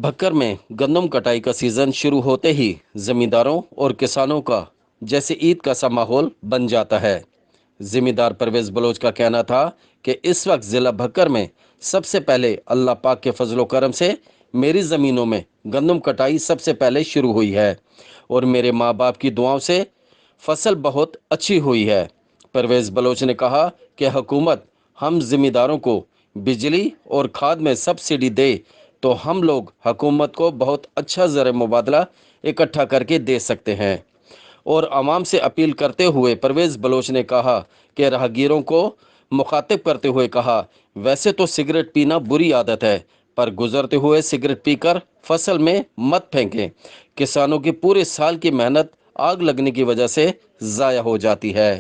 भक्कर में गंदम कटाई का सीजन शुरू होते ही जमींदारों और किसानों का जैसे ईद का सा माहौल बन जाता है। जिम्मेदार परवेज बलोच का कहना था कि इस वक्त जिला भक्कर में सबसे पहले अल्लाह पाक के फजलो करम से मेरी ज़मीनों में गंदम कटाई सबसे पहले शुरू हुई है और मेरे माँ बाप की दुआओं से फसल बहुत अच्छी हुई है। परवेज बलोच ने कहा कि हुकूमत हम जिम्मेदारों को बिजली और खाद में सब्सिडी दे तो हम लोग हुकूमत को बहुत अच्छा ज़र मुबादला इकट्ठा करके दे सकते हैं। और आवाम से अपील करते हुए परवेज़ बलोच ने कहा कि राहगीरों को मुखातिब करते हुए कहा, वैसे तो सिगरेट पीना बुरी आदत है, पर गुजरते हुए सिगरेट पीकर फसल में मत फेंकें। किसानों की पूरे साल की मेहनत आग लगने की वजह से ज़ाया हो जाती है।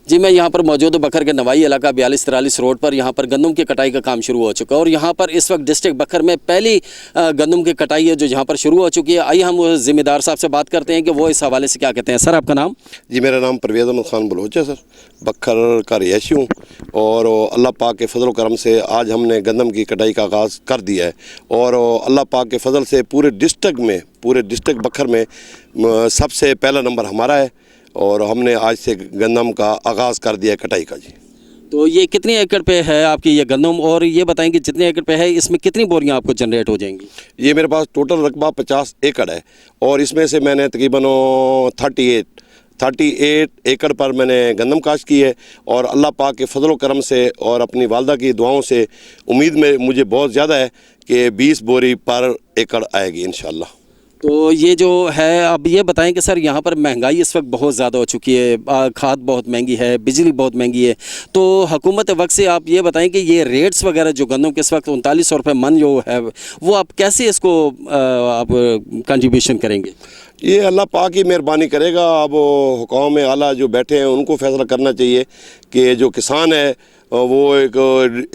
जी, मैं यहाँ पर मौजूद हूँ बखर के नवाई इलाका 42-43 रोड पर। यहाँ पर गंदम की कटाई का काम शुरू हो चुका है और यहाँ पर इस वक्त डिस्ट्रिक्ट बखर में पहली गंदम की कटाई है जो यहाँ पर शुरू हो चुकी है। आइए हम ज़िम्मेदार साहब से बात करते हैं कि वो इस हवाले से क्या कहते हैं। सर, आपका नाम? जी, मेरा नाम परवेज़ अहमद ख़ान बलोच है सर। बखर का रिहायशी हूँ और अल्लाह पाक के फजल करम से आज हमने गंदम की कटाई का आगाज़ कर दिया है और अल्लाह पाक के फजल से पूरे डिस्ट्रिक्ट बखर में सबसे पहला नंबर हमारा है और हमने आज से गंदम का आगाज़ कर दिया है कटाई का। जी, तो ये कितने एकड़ पे है आपकी ये गंदम, और ये बताएं कि जितने एकड़ पे है इसमें कितनी बोरियां आपको जनरेट हो जाएंगी? ये मेरे पास टोटल रकबा 50 एकड़ है और इसमें से मैंने तकरीबन 38 एकड़ पर मैंने गंदम काश्त की है और अल्लाह पाक के फजल करम से और अपनी वालदा की दुआओं से उम्मीद में मुझे बहुत ज़्यादा है कि 20 बोरी पर एकड़ आएगी इंशाअल्लाह। तो ये जो है, अब ये बताएं कि सर यहाँ पर महंगाई इस वक्त बहुत ज़्यादा हो चुकी है, खाद बहुत महंगी है, बिजली बहुत महंगी है, तो हुकूमत वक्त से आप ये बताएं कि ये रेट्स वगैरह जो गंदम के इस वक्त 3900 रुपये मन जो है वो आप कैसे इसको आप कंट्रीब्यूशन करेंगे? ये अल्लाह पाक की मेहरबानी करेगा। अब हुकाम आला जो बैठे हैं उनको फैसला करना चाहिए कि जो किसान है वो एक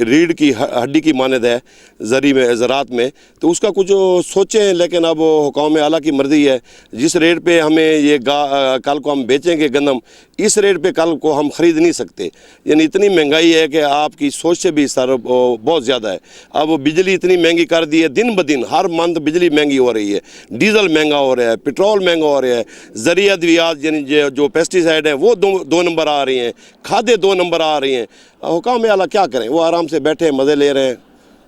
रीढ़ की हड्डी की मानद है ज़रात में, तो उसका कुछ सोचें। लेकिन अब हुकाम आला की मर्ज़ी है, जिस रेट पे हमें ये कल को हम बेचेंगे गंदम, इस रेट पे कल को हम ख़रीद नहीं सकते। यानी इतनी महंगाई है कि आपकी सोच से भी सर बहुत ज़्यादा है। अब बिजली इतनी महंगी कर दी है, दिन ब दिन हर मंथ बिजली महंगी हो रही है, डीज़ल महंगा हो रहा है, पेट्रोल महंगा हो रहा है, ज़रिया अद्वियात यानी जो पेस्टिसाइड हैं वो दो नंबर आ रही हैं, खादें 2 नंबर आ रही हैं। हुकाम आला क्या करें, वो आराम से बैठे मज़े ले रहे हैं,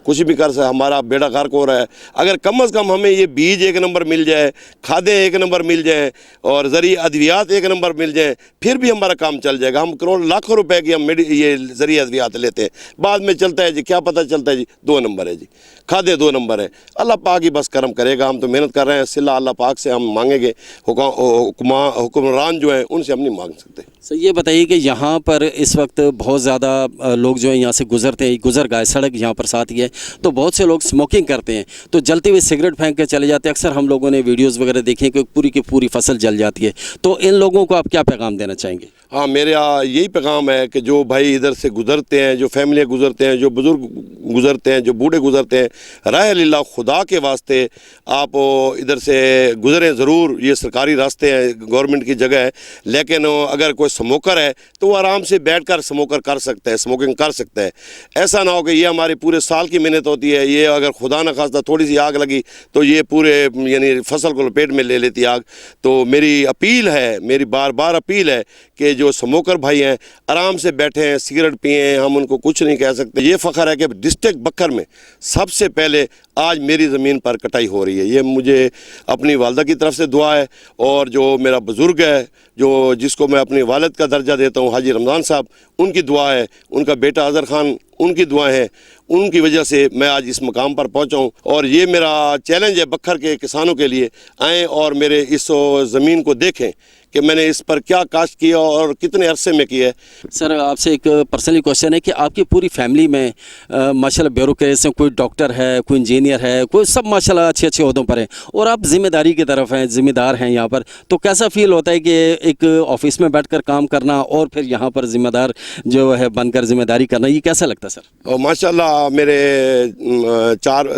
कुछ भी कर सकते। हमारा बेड़ा गर्क हो रहा है। अगर कम अज़ कम हमें ये बीज 1 नंबर मिल जाए, खादें 1 नंबर मिल जाएँ और ज़रिए अद्वियात 1 नंबर मिल जाएँ, फिर भी हमारा काम चल जाएगा। हम करोड़ लाखों रुपए की हम ये ज़रिए अद्वियात लेते हैं, बाद में चलता है जी क्या पता चलता है जी 2 नंबर है जी, खादें 2 नंबर है। अल्लाह पाक ही बस करम करेगा। हम तो मेहनत कर रहे हैं, सिला अल्लाह पाक से हम मांगेंगे, हुक्मरान जो हैं उनसे हम नहीं मांग सकते। सर, ये बताइए कि यहाँ पर इस वक्त बहुत ज़्यादा लोग जो हैं यहाँ से गुजर गए, सड़क यहाँ पर साथ ही है, तो बहुत से लोग स्मोकिंग करते हैं, तो जलती हुई सिगरेट फेंक के चले जाते हैं। अक्सर हम लोगों ने वीडियोस वगैरह देखे कि पूरी की पूरी फसल जल जाती है, तो इन लोगों को आप क्या पैगाम देना चाहेंगे? हाँ, मेरा यही पैगाम है कि जो भाई इधर से गुज़रते हैं, जो फैमिलियाँ गुज़रते हैं, जो बुज़ुर्ग गुज़रते हैं, जो बूढ़े गुज़रते हैं, राह लिल्लाह खुदा के वास्ते आप इधर से गुज़रें ज़रूर। ये सरकारी रास्ते हैं, गवर्नमेंट की जगह है, लेकिन अगर कोई स्मोकर है तो वो आराम से बैठकर स्मोकिंग कर सकता है। ऐसा ना हो कि ये हमारे पूरे साल की मेहनत होती है, ये अगर खुदा न खास्ता थोड़ी सी आग लगी तो ये पूरे यानी फसल को लपेट में ले लेती आग। तो मेरी अपील है, मेरी बार बार अपील है कि जो स्मोकर भाई हैं आराम से बैठे हैं, सिगरेट पिए, हम उनको कुछ नहीं कह सकते। ये फ़ख्र है कि डिस्ट्रिक्ट बखर में सबसे पहले आज मेरी ज़मीन पर कटाई हो रही है। ये मुझे अपनी वालदा की तरफ से दुआ है और जो मेरा बुज़ुर्ग है, जो जिसको मैं अपनी वालिद का दर्जा देता हूँ, हाजी रमज़ान साहब, उनकी दुआ है, उनका बेटा अज़हर ख़ान, उनकी दुआएं हैं, उनकी वजह से मैं आज इस मकाम पर पहुंचा हूं। और ये मेरा चैलेंज है बखर के किसानों के लिए, आएँ और मेरे इस ज़मीन को देखें कि मैंने इस पर क्या काश्त किया और कितने अरसे में किया है। सर, आपसे एक पर्सनली क्वेश्चन है कि आपकी पूरी फैमिली में माशाल्लाह ब्यूरोक्रेसी से कोई डॉक्टर है, कोई इंजीनियर है, कोई सब माशाल्लाह अच्छे अच्छे ओहदों पर हैं, और आप जिम्मेदारी की तरफ हैं, जिम्मेदार हैं यहाँ पर, तो कैसा फील होता है कि एक ऑफिस में बैठकर काम करना और फिर यहाँ पर जिम्मेदार जो है बनकर जिम्मेदारी करना, ये कैसा लगता है सर? और माशाल्लाह میرے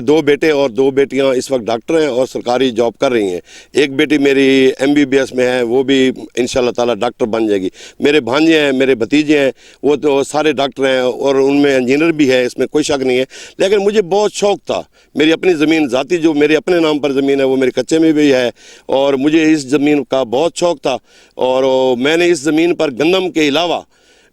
دو بیٹے اور دو بیٹیاں اس وقت ڈاکٹر ہیں اور سرکاری جاب کر رہی ہیں. ایک بیٹی میری MBBS میں ہے, وہ بھی انشاءاللہ تعالی ڈاکٹر بن جائے گی. میرے بھانجے ہیں, میرے بھتیجے ہیں, وہ تو سارے ڈاکٹر ہیں اور ان میں انجینئر بھی ہے, اس میں کوئی شک نہیں ہے. لیکن مجھے بہت شوق تھا, میری اپنی زمین ذاتی جو میرے اپنے نام پر زمین ہے وہ میرے کچے میں بھی ہے, اور مجھے اس زمین کا بہت شوق تھا. اور میں نے اس زمین پر گندم کے علاوہ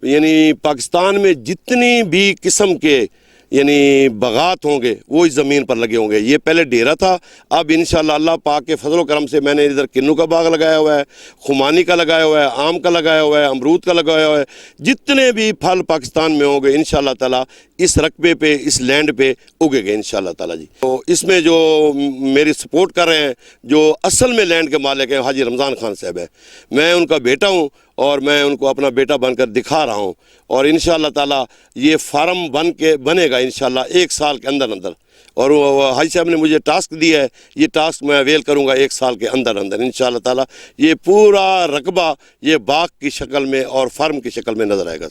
یعنی پاکستان میں جتنی بھی قسم کے یعنی باغات ہوں گے وہ اس زمین پر لگے ہوں گے. یہ پہلے ڈیرا تھا, اب انشاءاللہ اللہ پاک کے فضل و کرم سے میں نے ادھر کنو کا باغ لگایا ہوا ہے, خمانی کا لگایا ہوا ہے, آم کا لگایا ہوا ہے, امرود کا لگایا ہوا ہے. جتنے بھی پھل پاکستان میں ہوں گے انشاءاللہ تعالی اس رقبے پہ, اس لینڈ پہ اگے گے انشاءاللہ تعالی جی. تو اس میں جو میری سپورٹ کر رہے ہیں, جو اصل میں لینڈ کے مالک ہیں, حاجی رمضان خان صاحب ہے. میں ان کا بیٹا ہوں اور میں ان کو اپنا بیٹا بن کر دکھا رہا ہوں, اور انشاءاللہ تعالی یہ فارم بنے گا انشاءاللہ 1 سال کے اندر. اور حاجی صاحب نے مجھے ٹاسک دیا ہے, یہ ٹاسک میں اویل کروں گا 1 سال کے اندر انشاءاللہ تعالی. یہ پورا رقبہ یہ باغ کی شکل میں اور فارم کی شکل میں نظر آئے گا.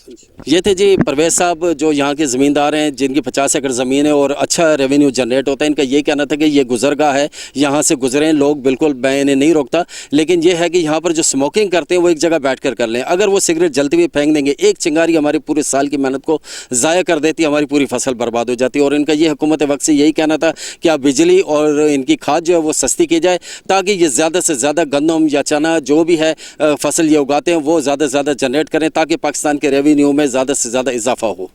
یہ تھے جی پرویز صاحب, جو یہاں کے زمیندار ہیں, جن کی 50 ایکڑ زمین ہے اور اچھا ریونیو جنریٹ ہوتا ہے. ان کا یہ کہنا تھا کہ یہ گزرگاہ ہے, یہاں سے گزریں لوگ, بالکل میں انہیں نہیں روکتا, لیکن یہ ہے کہ یہاں پر جو اسموکنگ کرتے ہیں وہ ایک جگہ بیٹھ کر لیں. اگر وہ سگریٹ جلتی ہوئی پھینک دیں گے, ایک چنگاری ہمارے پورے سال کی محنت کو ضائع کر دیتی ہے, ہماری پوری فصل برباد ہو جاتی ہے. اور ان کا یہ حکومت وقت سے یہی کہنا تھا کہ آپ بجلی اور ان کی کھاد جو ہے وہ سستی کی جائے, تاکہ یہ زیادہ سے زیادہ گندم یا چنا جو بھی ہے فصل یہ اگاتے ہیں وہ زیادہ سے زیادہ جنریٹ کریں, تاکہ پاکستان کے ریونیو میں زیادہ سے زیادہ اضافہ ہو.